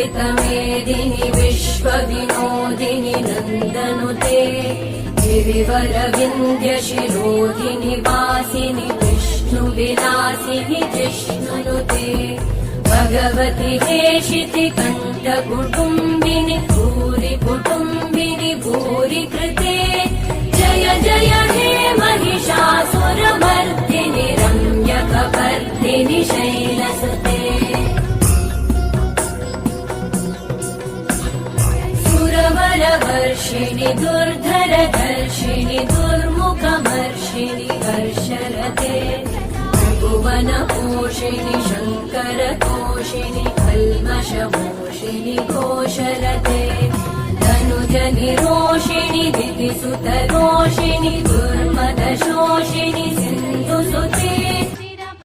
दुरितमेदिनि विश्वविनोदिनि नन्दनुते गिरिवरविन्ध्यशिरोधिनि वासिनि विष्णुविलासिनि जिष्णुनुते भगवति हेशिति कण्ठकुटुम्बिनि भूरि कुटुम्बिनि भूरि कृते जय जय हे महिषासुरमर्दिनि रम्यकपर्दिनि शैलसुते सुरवरवर्षिणि दुर्धरधर्षिणि दुर्मुखमर्षिणि हर्षरते भुवनपोषिणि शङ्करतोषिणि कल्मषमोषिणि घोषरते तनुजनिरोषिणि दितिसुतरोषिणि दुर्मदशोषिणि सिन्धुसुते